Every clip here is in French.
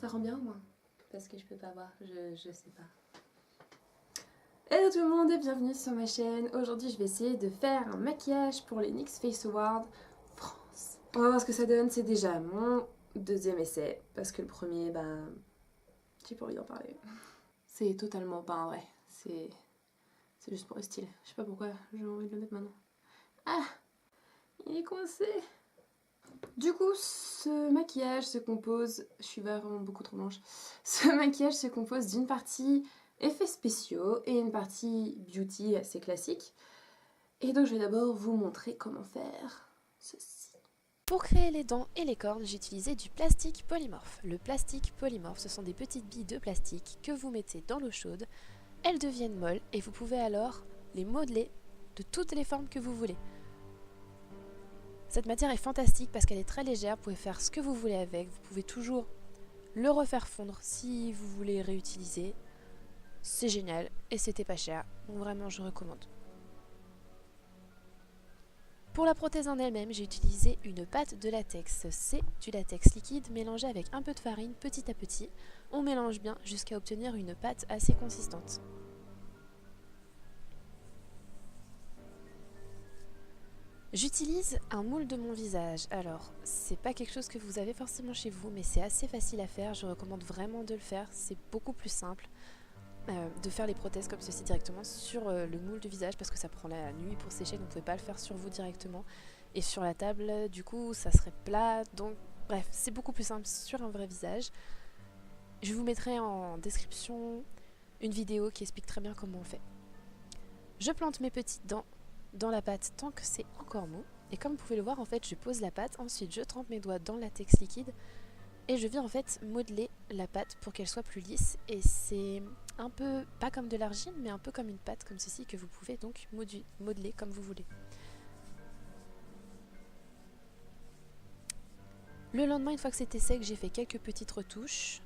Ça rend bien au moins. Parce que je peux pas voir, je sais pas. Hello tout le monde et bienvenue sur ma chaîne. Aujourd'hui je vais essayer de faire un maquillage pour les NYX Face Awards France. On va voir ce que ça donne, c'est déjà mon deuxième essai. Parce que le premier, j'ai pas envie d'en parler. C'est totalement pas un vrai, c'est juste pour le style. Je sais pas pourquoi j'ai envie de le mettre maintenant. Ah, il est coincé. Du coup, ce maquillage se compose... Je suis vraiment beaucoup trop blanche. Ce maquillage se compose d'une partie effets spéciaux et une partie beauty assez classique. Et donc je vais d'abord vous montrer comment faire ceci. Pour créer les dents et les cornes, j'ai utilisé du plastique polymorphe. Le plastique polymorphe, ce sont des petites billes de plastique que vous mettez dans l'eau chaude. Elles deviennent molles et vous pouvez alors les modeler de toutes les formes que vous voulez. Cette matière est fantastique parce qu'elle est très légère, vous pouvez faire ce que vous voulez avec, vous pouvez toujours le refaire fondre si vous voulez réutiliser. C'est génial et c'était pas cher, donc vraiment je recommande. Pour la prothèse en elle-même, j'ai utilisé une pâte de latex. C'est du latex liquide mélangé avec un peu de farine petit à petit. On mélange bien jusqu'à obtenir une pâte assez consistante. J'utilise un moule de mon visage. Alors, c'est pas quelque chose que vous avez forcément chez vous, mais c'est assez facile à faire. Je recommande vraiment de le faire. C'est beaucoup plus simple de faire les prothèses comme ceci directement sur le moule de visage parce que ça prend la nuit pour sécher, donc vous ne pouvez pas le faire sur vous directement. Et sur la table, du coup, ça serait plat. Donc, bref, c'est beaucoup plus simple sur un vrai visage. Je vous mettrai en description une vidéo qui explique très bien comment on fait. Je plante mes petites dents dans la pâte tant que c'est encore mou. Et comme vous pouvez le voir, en fait, je pose la pâte. Ensuite, je trempe mes doigts dans le latex liquide. Et je viens en fait modeler la pâte pour qu'elle soit plus lisse. Et c'est un peu, pas comme de l'argile, mais un peu comme une pâte comme ceci que vous pouvez donc modeler comme vous voulez. Le lendemain, une fois que c'était sec, j'ai fait quelques petites retouches.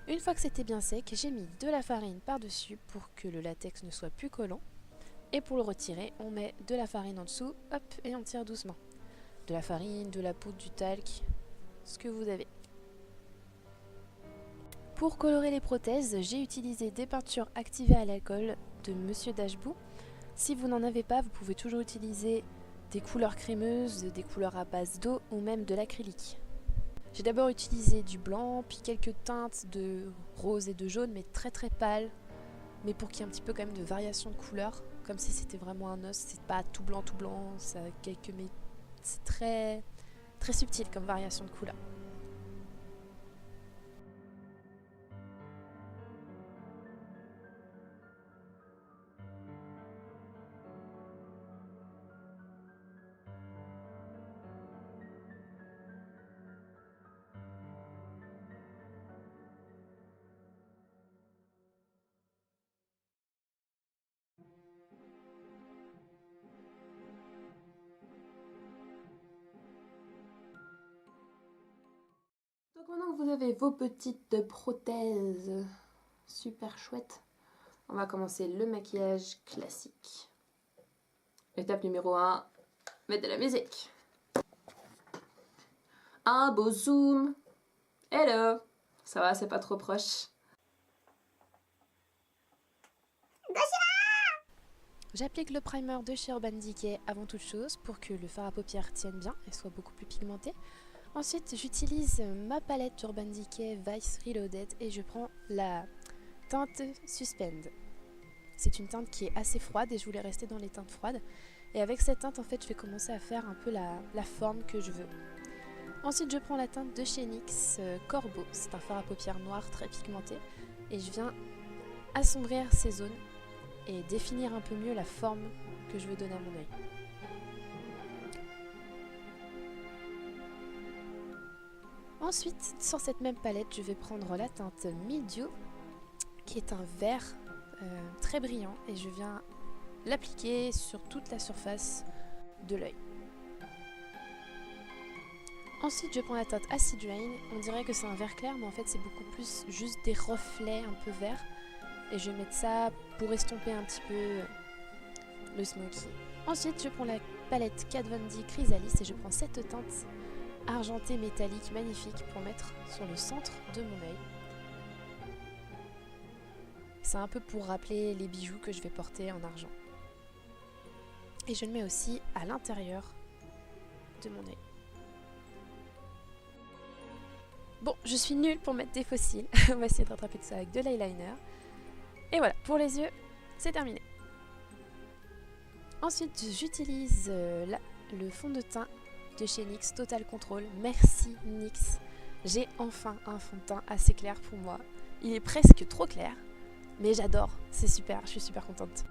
Une fois que c'était bien sec, j'ai mis de la farine par-dessus pour que le latex ne soit plus collant. Et pour le retirer, on met de la farine en dessous, hop, et on tire doucement. De la farine, de la poudre, du talc, ce que vous avez. Pour colorer les prothèses, j'ai utilisé des peintures activées à l'alcool de Monsieur Dashbou. Si vous n'en avez pas, vous pouvez toujours utiliser des couleurs crémeuses, des couleurs à base d'eau ou même de l'acrylique. J'ai d'abord utilisé du blanc, puis quelques teintes de rose et de jaune, mais très pâles, mais pour qu'il y ait un petit peu quand même de variation de couleurs, comme si c'était vraiment un os. C'est pas tout blanc, ça a mais c'est très subtil comme variation de couleurs. Donc maintenant que vous avez vos petites prothèses super chouettes, on va commencer le maquillage classique. Étape numéro 1, mettre de la musique. Un beau zoom. Hello. Ça va, c'est pas trop proche. J'applique le primer de chez Urban Decay avant toute chose pour que le fard à paupières tienne bien et soit beaucoup plus pigmenté. Ensuite, j'utilise ma palette Urban Decay Vice Reloaded et je prends la teinte Suspend. C'est une teinte qui est assez froide et je voulais rester dans les teintes froides. Et avec cette teinte, en fait, je vais commencer à faire un peu la forme que je veux. Ensuite, je prends la teinte de chez NYX Corbeau. C'est un fard à paupières noir très pigmenté. Et je viens assombrir ces zones et définir un peu mieux la forme que je veux donner à mon œil. Ensuite, sur cette même palette, je vais prendre la teinte Mildew, qui est un vert très brillant, et je viens l'appliquer sur toute la surface de l'œil. Ensuite, je prends la teinte Acid Rain. On dirait que c'est un vert clair, mais en fait, c'est beaucoup plus juste des reflets un peu verts. Et je vais mettre ça pour estomper un petit peu le smoky. Ensuite, je prends la palette Kat Von D Chrysalis et je prends cette teinte argentée métallique magnifique pour mettre sur le centre de mon œil. C'est un peu pour rappeler les bijoux que je vais porter en argent. Et je le mets aussi à l'intérieur de mon œil. Bon, je suis nulle pour mettre des faux cils. On va essayer de rattraper tout ça avec de l'eyeliner. Et voilà, pour les yeux, c'est terminé. Ensuite, j'utilise le fond de teint de chez NYX Total Control. Merci NYX. J'ai enfin un fond de teint assez clair pour moi. Il est presque trop clair, mais j'adore. C'est super, je suis super contente.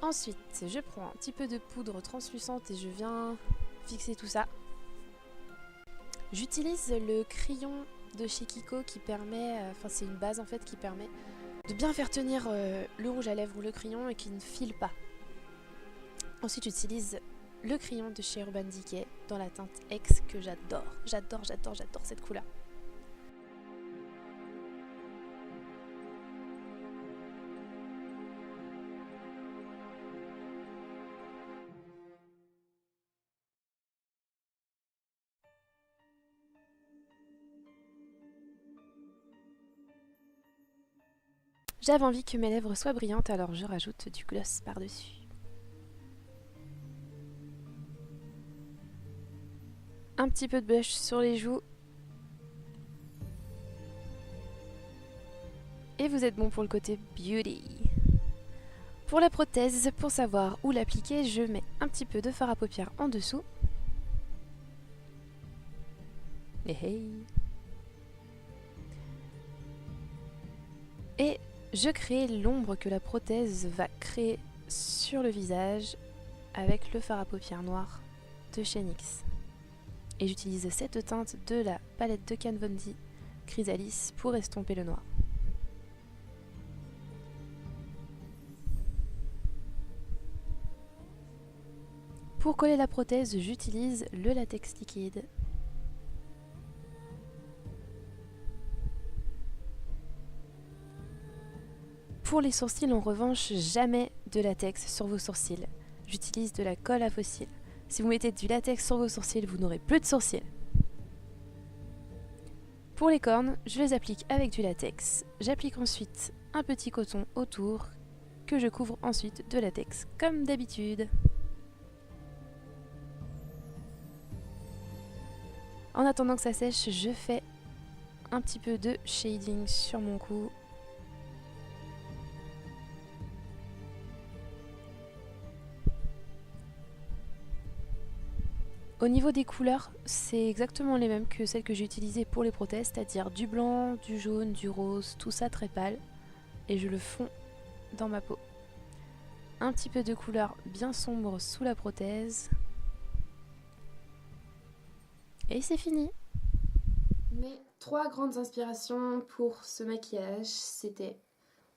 Ensuite, je prends un petit peu de poudre translucente et je viens fixer tout ça. J'utilise le crayon de chez Kiko qui permet, c'est une base en fait qui permet de bien faire tenir le rouge à lèvres ou le crayon et qui ne file pas. Ensuite, j'utilise le crayon de chez Urban Decay dans la teinte X que j'adore. J'adore cette couleur. J'avais envie que mes lèvres soient brillantes, alors je rajoute du gloss par-dessus. Un petit peu de blush sur les joues. Et vous êtes bon pour le côté beauty. Pour la prothèse, pour savoir où l'appliquer, je mets un petit peu de fard à paupières en dessous. Et hey. Et je crée l'ombre que la prothèse va créer sur le visage avec le fard à paupières noir de chez NYX. Et j'utilise cette teinte de la palette de Kat Von D Chrysalis pour estomper le noir. Pour coller la prothèse, j'utilise le latex liquide. Pour les sourcils, en revanche, jamais de latex sur vos sourcils. J'utilise de la colle à fossiles. Si vous mettez du latex sur vos sourcils, vous n'aurez plus de sourcils. Pour les cornes, je les applique avec du latex. J'applique ensuite un petit coton autour que je couvre ensuite de latex, comme d'habitude. En attendant que ça sèche, je fais un petit peu de shading sur mon cou. Au niveau des couleurs, c'est exactement les mêmes que celles que j'ai utilisées pour les prothèses, c'est-à-dire du blanc, du jaune, du rose, tout ça très pâle. Et je le fonds dans ma peau. Un petit peu de couleur bien sombre sous la prothèse. Et c'est fini. Mes 3 grandes inspirations pour ce maquillage, c'était...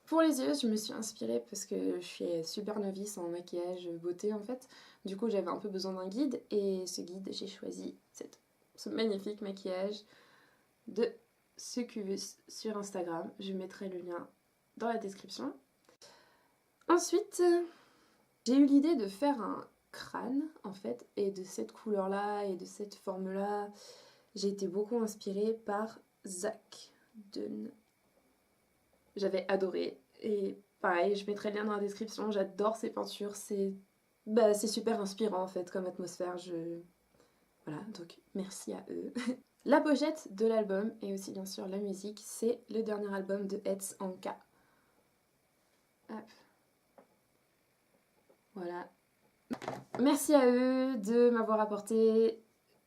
Pour les yeux, je me suis inspirée parce que je suis super novice en maquillage beauté en fait. Du coup, j'avais un peu besoin d'un guide et ce guide, j'ai choisi ce magnifique maquillage de Succubus sur Instagram. Je mettrai le lien dans la description. Ensuite, j'ai eu l'idée de faire un crâne en fait, et de cette couleur là et de cette forme là, j'ai été beaucoup inspirée par Zach Dunn. J'avais adoré. Et pareil, je mettrai le lien dans la description. J'adore ces peintures. C'est super inspirant en fait comme atmosphère. Voilà, donc merci à eux. La pochette de l'album et aussi bien sûr la musique, c'est le dernier album de Hetz Anka. Hop. Voilà. Merci à eux de m'avoir apporté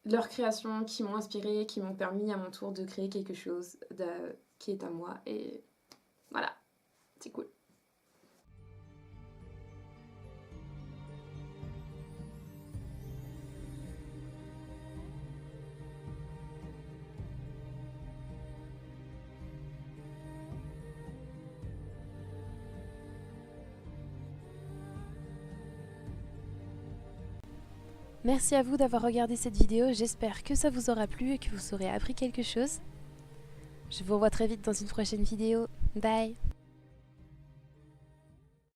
leurs créations qui m'ont inspirée, qui m'ont permis à mon tour de créer quelque chose qui est à moi. Et voilà, c'est cool. Merci à vous d'avoir regardé cette vidéo, j'espère que ça vous aura plu et que vous aurez appris quelque chose. Je vous revois très vite dans une prochaine vidéo. Bye!